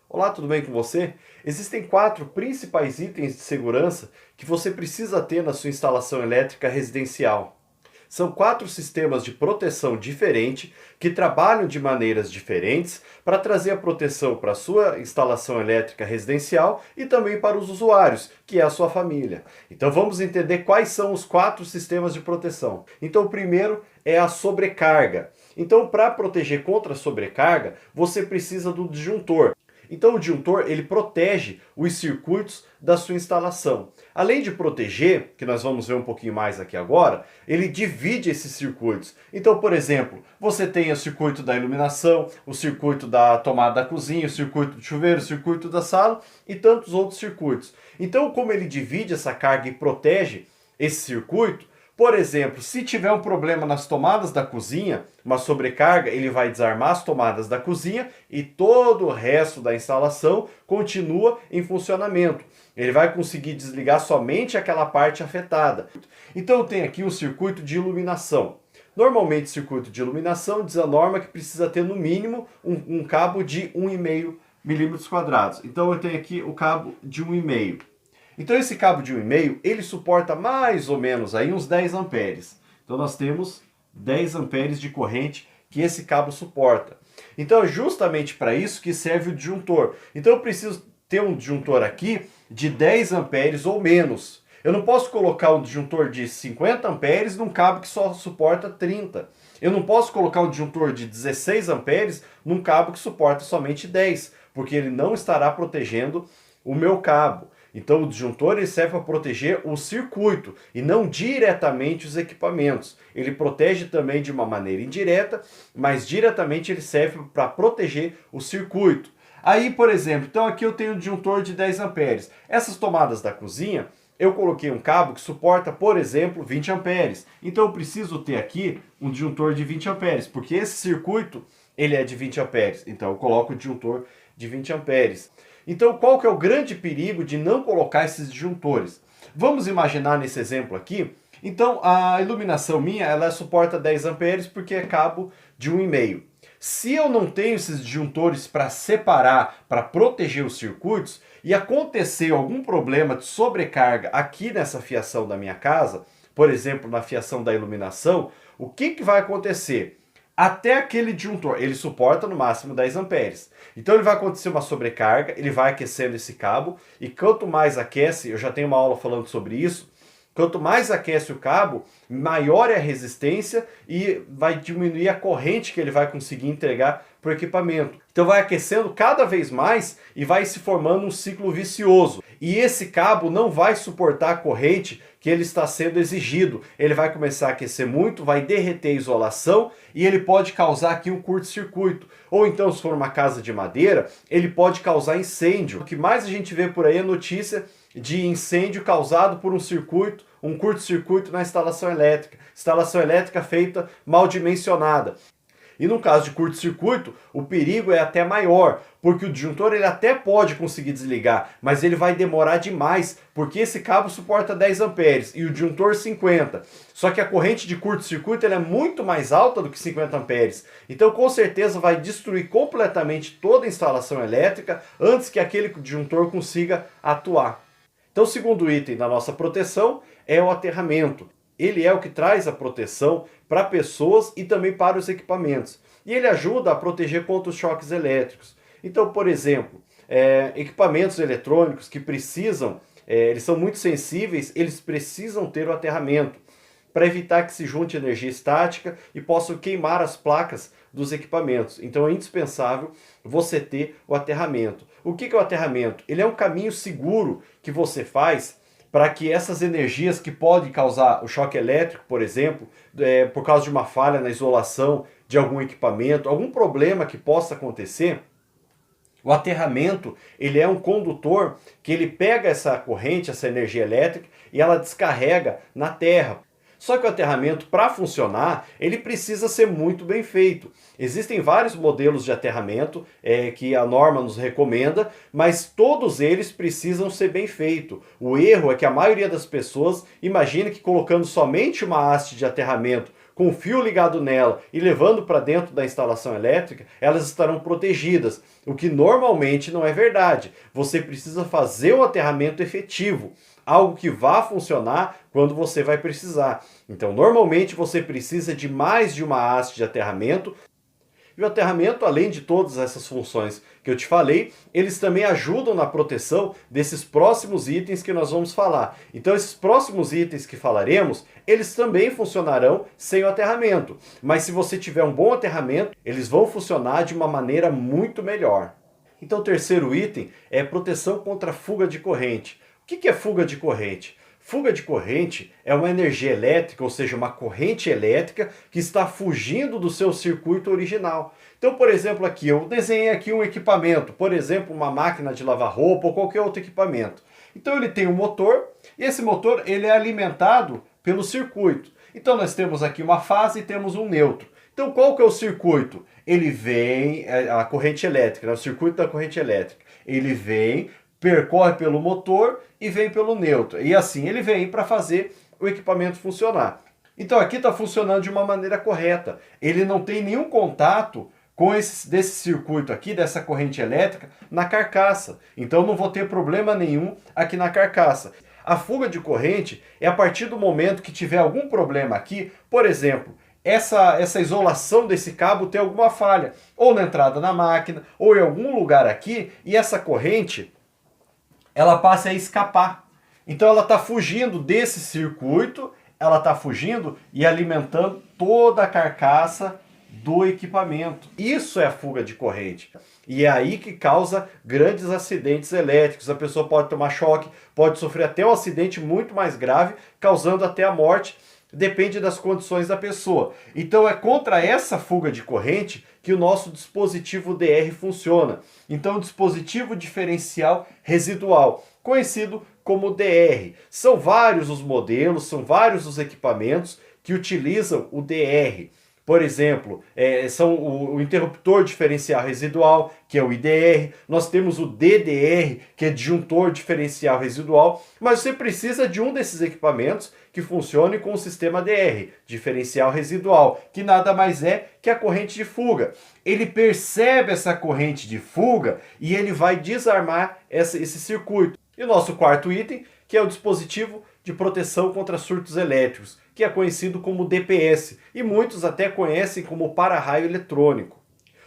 Olá, tudo bem com você? Existem 4 principais itens de segurança que você precisa ter na sua instalação elétrica residencial. São 4 sistemas de proteção diferentes que trabalham de maneiras diferentes para trazer a proteção para a sua instalação elétrica residencial e também para os usuários, que é a sua família. Então vamos entender quais são os 4 sistemas de proteção. Então o primeiro é a sobrecarga. Então para proteger contra a sobrecarga, você precisa do disjuntor. Então o disjuntor ele protege os circuitos da sua instalação. Além de proteger, que nós vamos ver um pouquinho mais aqui agora, ele divide esses circuitos. Então, por exemplo, você tem o circuito da iluminação, o circuito da tomada da cozinha, o circuito do chuveiro, o circuito da sala e tantos outros circuitos. Então, como ele divide essa carga e protege esse circuito, por exemplo, se tiver um problema nas tomadas da cozinha, uma sobrecarga, ele vai desarmar as tomadas da cozinha e todo o resto da instalação continua em funcionamento. Ele vai conseguir desligar somente aquela parte afetada. Então eu tenho aqui um circuito de iluminação. Normalmente, circuito de iluminação diz a norma que precisa ter no mínimo um cabo de 1,5 milímetros quadrados. Então eu tenho aqui o cabo de 1,5. Então esse cabo de 1,5, ele suporta mais ou menos aí uns 10 amperes. Então nós temos 10 amperes de corrente que esse cabo suporta. Então é justamente para isso que serve o disjuntor. Então eu preciso ter um disjuntor aqui de 10 amperes ou menos. Eu não posso colocar um disjuntor de 50 amperes num cabo que só suporta 30. Eu não posso colocar um disjuntor de 16 amperes num cabo que suporta somente 10, porque ele não estará protegendo o meu cabo. Então o disjuntor ele serve para proteger o circuito e não diretamente os equipamentos. Ele protege também de uma maneira indireta, mas diretamente ele serve para proteger o circuito. Aí, por exemplo, então aqui eu tenho um disjuntor de 10 amperes. Essas tomadas da cozinha, eu coloquei um cabo que suporta, por exemplo, 20 amperes. Então eu preciso ter aqui um disjuntor de 20 amperes, porque esse circuito ele é de 20 amperes. Então eu coloco o disjuntor de 20 amperes. Então, qual que é o grande perigo de não colocar esses disjuntores? Vamos imaginar nesse exemplo aqui. Então, a iluminação minha, ela suporta 10 amperes porque é cabo de 1,5. Se eu não tenho esses disjuntores para separar, para proteger os circuitos, e acontecer algum problema de sobrecarga aqui nessa fiação da minha casa, por exemplo, na fiação da iluminação, o que vai acontecer? Até aquele disjuntor, ele suporta no máximo 10 amperes. Então ele vai acontecer uma sobrecarga, ele vai aquecendo esse cabo, e quanto mais aquece, eu já tenho uma aula falando sobre isso, quanto mais aquece o cabo, maior é a resistência e vai diminuir a corrente que ele vai conseguir entregar para o equipamento. Então vai aquecendo cada vez mais e vai se formando um ciclo vicioso. E esse cabo não vai suportar a corrente que ele está sendo exigido. Ele vai começar a aquecer muito, vai derreter a isolação e ele pode causar aqui um curto-circuito. Ou então, se for uma casa de madeira, ele pode causar incêndio. O que mais a gente vê por aí é notícia de incêndio causado por um curto-circuito na instalação elétrica feita mal dimensionada. E no caso de curto-circuito, o perigo é até maior, porque o disjuntor ele até pode conseguir desligar, mas ele vai demorar demais, porque esse cabo suporta 10 amperes e o disjuntor 50. Só que a corrente de curto-circuito é muito mais alta do que 50 amperes. Então com certeza vai destruir completamente toda a instalação elétrica antes que aquele disjuntor consiga atuar. Então o segundo item da nossa proteção é o aterramento. Ele é o que traz a proteção para pessoas e também para os equipamentos. E ele ajuda a proteger contra os choques elétricos. Então, por exemplo, equipamentos eletrônicos que precisam, eles são muito sensíveis, eles precisam ter o aterramento para evitar que se junte energia estática e possam queimar as placas dos equipamentos. Então é indispensável você ter o aterramento. O que é o aterramento? Ele é um caminho seguro que você faz para que essas energias que podem causar o choque elétrico, por exemplo, por causa de uma falha na isolação de algum equipamento, algum problema que possa acontecer, o aterramento ele é um condutor que ele pega essa corrente, essa energia elétrica e ela descarrega na terra. Só que o aterramento, para funcionar, ele precisa ser muito bem feito. Existem vários modelos de aterramento que a norma nos recomenda, mas todos eles precisam ser bem feitos. O erro é que a maioria das pessoas imagina que colocando somente uma haste de aterramento com o fio ligado nela e levando para dentro da instalação elétrica, elas estarão protegidas, o que normalmente não é verdade. Você precisa fazer um aterramento efetivo, algo que vá funcionar quando você vai precisar. Então, normalmente você precisa de mais de uma haste de aterramento. E o aterramento, além de todas essas funções que eu te falei, eles também ajudam na proteção desses próximos itens que nós vamos falar. Então, esses próximos itens que falaremos, eles também funcionarão sem o aterramento. Mas se você tiver um bom aterramento, eles vão funcionar de uma maneira muito melhor. Então, o terceiro item é proteção contra fuga de corrente. O que é fuga de corrente? Fuga de corrente é uma energia elétrica, ou seja, uma corrente elétrica que está fugindo do seu circuito original. Então, por exemplo, aqui eu desenhei aqui um equipamento, por exemplo, uma máquina de lavar roupa ou qualquer outro equipamento. Então ele tem um motor e esse motor ele é alimentado pelo circuito. Então nós temos aqui uma fase e temos um neutro. Então qual que é o circuito? Ele vem, a corrente elétrica, né? O circuito da corrente elétrica. Ele vem, percorre pelo motor e vem pelo neutro. E assim ele vem para fazer o equipamento funcionar. Então aqui está funcionando de uma maneira correta. Ele não tem nenhum contato com desse circuito aqui, dessa corrente elétrica, na carcaça. Então não vou ter problema nenhum aqui na carcaça. A fuga de corrente é a partir do momento que tiver algum problema aqui, por exemplo, essa isolação desse cabo tem alguma falha, ou na entrada da máquina, ou em algum lugar aqui, e essa corrente ela passa a escapar. Então ela está fugindo desse circuito, ela está fugindo e alimentando toda a carcaça do equipamento. Isso é a fuga de corrente. E é aí que causa grandes acidentes elétricos. A pessoa pode tomar choque, pode sofrer até um acidente muito mais grave, causando até a morte. Depende das condições da pessoa. Então é contra essa fuga de corrente que o nosso dispositivo DR funciona. Então o dispositivo diferencial residual, conhecido como DR. São vários os modelos, são vários os equipamentos que utilizam o DR. Por exemplo, são o interruptor diferencial residual, que é o IDR. Nós temos o DDR, que é disjuntor diferencial residual. Mas você precisa de um desses equipamentos que funcione com o sistema DR, diferencial residual, que nada mais é que a corrente de fuga. Ele percebe essa corrente de fuga e ele vai desarmar esse circuito. E o nosso quarto item, que é o dispositivo de proteção contra surtos elétricos, que é conhecido como DPS, e muitos até conhecem como para-raio eletrônico.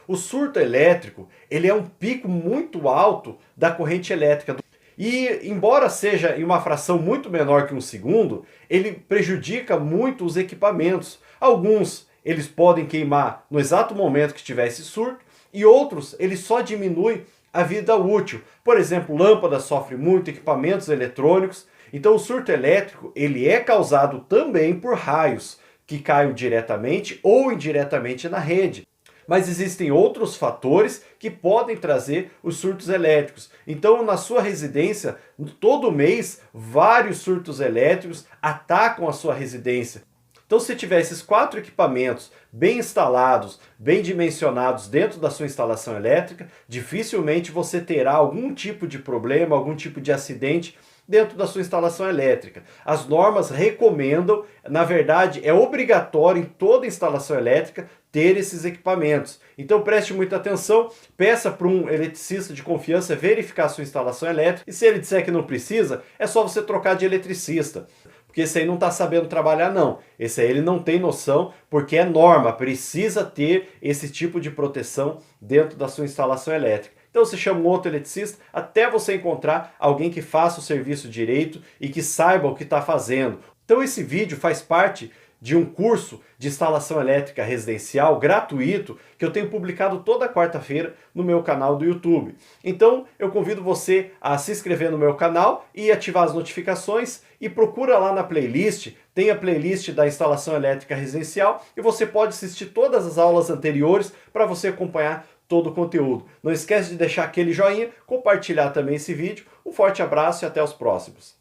O surto elétrico ele é um pico muito alto da corrente elétrica. E, embora seja em uma fração muito menor que um segundo, ele prejudica muito os equipamentos. Alguns eles podem queimar no exato momento que tiver esse surto, e outros ele só diminui a vida útil. Por exemplo, lâmpadas sofrem muito, equipamentos eletrônicos. Então o surto elétrico ele é causado também por raios que caem diretamente ou indiretamente na rede. Mas existem outros fatores que podem trazer os surtos elétricos. Então na sua residência, todo mês, vários surtos elétricos atacam a sua residência. Então se tiver esses 4 equipamentos bem instalados, bem dimensionados dentro da sua instalação elétrica, dificilmente você terá algum tipo de problema, algum tipo de acidente dentro da sua instalação elétrica. As normas recomendam, na verdade é obrigatório em toda instalação elétrica ter esses equipamentos. Então preste muita atenção, peça para um eletricista de confiança verificar a sua instalação elétrica e se ele disser que não precisa, é só você trocar de eletricista. Porque esse aí não está sabendo trabalhar não, esse aí ele não tem noção, porque é norma, precisa ter esse tipo de proteção dentro da sua instalação elétrica. Então você chama um outro eletricista até você encontrar alguém que faça o serviço direito e que saiba o que está fazendo. Então esse vídeo faz parte de um curso de instalação elétrica residencial gratuito que eu tenho publicado toda quarta-feira no meu canal do YouTube. Então eu convido você a se inscrever no meu canal e ativar as notificações e procura lá na playlist, tem a playlist da instalação elétrica residencial e você pode assistir todas as aulas anteriores para você acompanhar todo o conteúdo. Não esquece de deixar aquele joinha, compartilhar também esse vídeo. Um forte abraço e até os próximos.